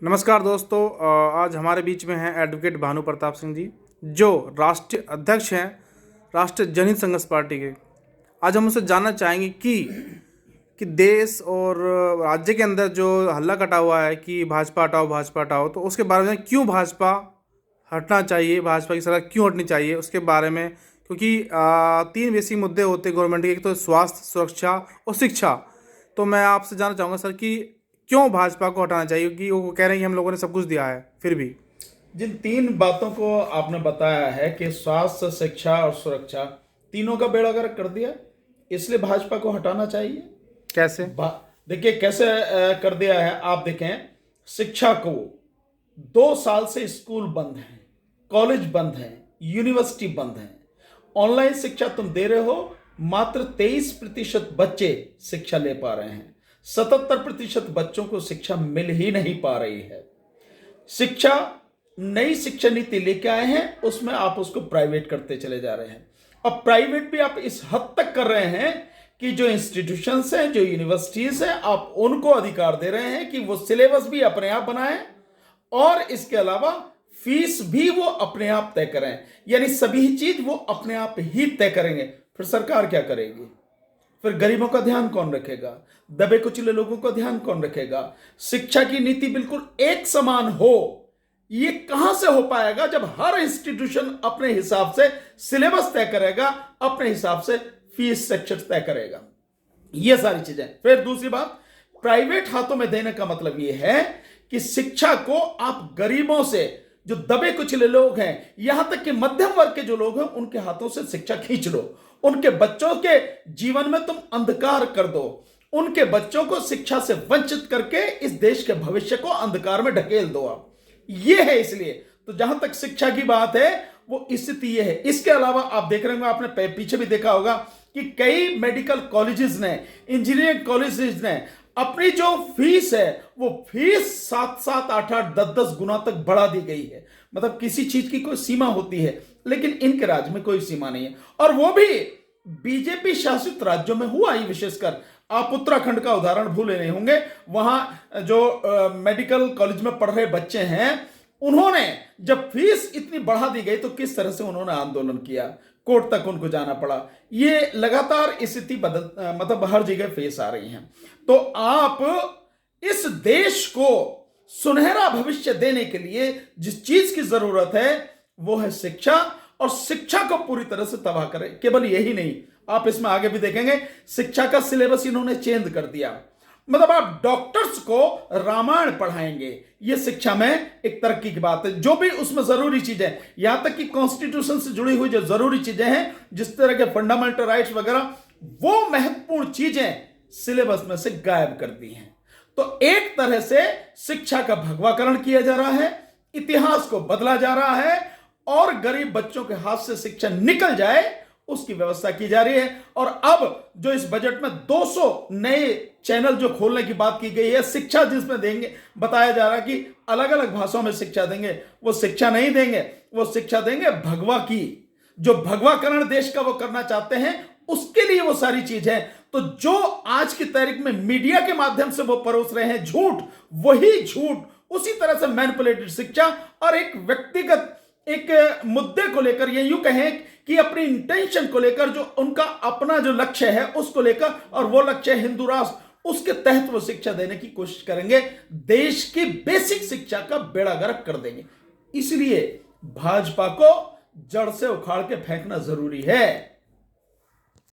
नमस्कार दोस्तों, आज हमारे बीच में हैं एडवोकेट भानु प्रताप सिंह जी, जो राष्ट्रीय अध्यक्ष हैं राष्ट्रीय जनहित संघर्ष पार्टी के। आज हम उनसे जानना चाहेंगे कि देश और राज्य के अंदर जो हल्ला कटा हुआ है कि भाजपा हटाओ, तो उसके बारे में क्यों भाजपा हटना चाहिए, भाजपा की सरकार क्यों हटनी चाहिए उसके बारे में। क्योंकि तीन बेसिक मुद्दे होते हैं गवर्नमेंट के, एक तो स्वास्थ्य, सुरक्षा और शिक्षा। तो मैं आपसे जानना चाहूँगा सर कि क्यों भाजपा को हटाना चाहिए, क्योंकि वो कह रहे हैं कि हम लोगों ने सब कुछ दिया है फिर भी। जिन तीन बातों को आपने बताया है कि स्वास्थ्य, शिक्षा और सुरक्षा, तीनों का बेड़ा गर्क कर दिया, इसलिए भाजपा को हटाना चाहिए। कैसे? देखिए कैसे कर दिया है। आप देखें, शिक्षा को 2 साल से स्कूल बंद हैं, कॉलेज बंद हैं, यूनिवर्सिटी बंद हैं। ऑनलाइन शिक्षा तुम दे रहे हो, मात्र 23% बच्चे शिक्षा ले पा रहे हैं। 77% बच्चों को शिक्षा मिल ही नहीं पा रही है। शिक्षा, नई शिक्षा नीति लेके आए हैं, उसमें आप उसको प्राइवेट करते चले जा रहे हैं। अब प्राइवेट भी आप इस हद तक कर रहे हैं कि जो इंस्टीट्यूशंस हैं, जो यूनिवर्सिटीज हैं, आप उनको अधिकार दे रहे हैं कि वो सिलेबस भी अपने आप बनाएं और इसके अलावा फीस भी वो अपने आप तय करें। यानी सभी चीज वो अपने आप ही तय करेंगे। फिर सरकार क्या करेगी? फिर गरीबों का ध्यान कौन रखेगा? दबे कुचले लोगों का ध्यान कौन रखेगा? शिक्षा की नीति बिल्कुल एक समान हो, ये कहां से हो पाएगा जब हर इंस्टीट्यूशन अपने हिसाब से सिलेबस तय करेगा, अपने हिसाब से फीस स्ट्रक्चर तय करेगा। ये सारी चीजें। फिर दूसरी बात, प्राइवेट हाथों में देने का मतलब यह है कि शिक्षा को आप गरीबों से, जो दबे कुचले लोग हैं, यहां तक कि मध्यम वर्ग के जो लोग हैं, उनके हाथों से शिक्षा खींच लो। उनके बच्चों के जीवन में तुम अंधकार कर दो। उनके बच्चों को शिक्षा से वंचित करके इस देश के भविष्य को अंधकार में ढकेल दो आप। ये है। इसलिए तो जहां तक शिक्षा की बात है, वो स्थिति ये है। इसके अलावा आप देख रहे होंगे, आपने पीछे भी देखा होगा कि कई मेडिकल कॉलेजेस ने, इंजीनियरिंग कॉलेजेस ने अपनी जो फीस है, वो फीस 7-7, 8-8, 10-10 गुना तक बढ़ा दी गई है। मतलब किसी चीज की कोई सीमा होती है, लेकिन इनके राज्य में कोई सीमा नहीं है। और वो भी बीजेपी शासित राज्यों में हुआ ही। विशेषकर आप उत्तराखंड का उदाहरण भूले नहीं होंगे। वहां जो मेडिकल कॉलेज में पढ़ रहे बच्चे हैं, उन्होंने जब फीस इतनी बढ़ा दी गई तो किस तरह से उन्होंने आंदोलन किया, कोर्ट तक उनको जाना पड़ा। ये लगातार स्थिति मतलब हर जगह फेस आ रही है। तो आप इस देश को सुनहरा भविष्य देने के लिए जिस चीज की जरूरत है वो है शिक्षा, और शिक्षा को पूरी तरह से तबाह करें। केवल यही नहीं, आप इसमें आगे भी देखेंगे, शिक्षा का सिलेबस इन्होंने चेंज कर दिया। मतलब आप डॉक्टर्स को रामायण पढ़ाएंगे, ये शिक्षा में एक तरक्की की बात है। जो भी उसमें जरूरी चीजें, यहां तक कि कॉन्स्टिट्यूशन से जुड़ी हुई जो जरूरी चीजें हैं, जिस तरह के फंडामेंटल राइट्स वगैरह, वो महत्वपूर्ण चीजें सिलेबस में से गायब कर दी हैं। तो एक तरह से शिक्षा का भगवाकरण किया जा रहा है, इतिहास को बदला जा रहा है, और गरीब बच्चों के हाथ से शिक्षा निकल जाए उसकी व्यवस्था की जा रही है। और अब जो इस बजट में 200 नए चैनल जो खोलने की बात की गई है, शिक्षा जिसमें देंगे, बताया जा रहा है कि अलग अलग भाषाओं में शिक्षा देंगे। वो शिक्षा नहीं देंगे, वो शिक्षा देंगे भगवा की। जो भगवाकरण देश का वो करना चाहते हैं, उसके लिए वो सारी चीज है। तो जो आज की तारीख में मीडिया के माध्यम से वो परोस रहे हैं झूठ, वही झूठ, उसी तरह से मैनिपुलेटेड शिक्षा, और एक व्यक्तिगत एक मुद्दे को लेकर, ये यूं कहें कि अपनी इंटेंशन को लेकर, जो उनका अपना जो लक्ष्य है उसको लेकर, और वो लक्ष्य हिंदू राष्ट्र, उसके तहत वो शिक्षा देने की कोशिश करेंगे। देश की बेसिक शिक्षा का बेड़ा गर्क कर देंगे। इसलिए भाजपा को जड़ से उखाड़ के फेंकना जरूरी है।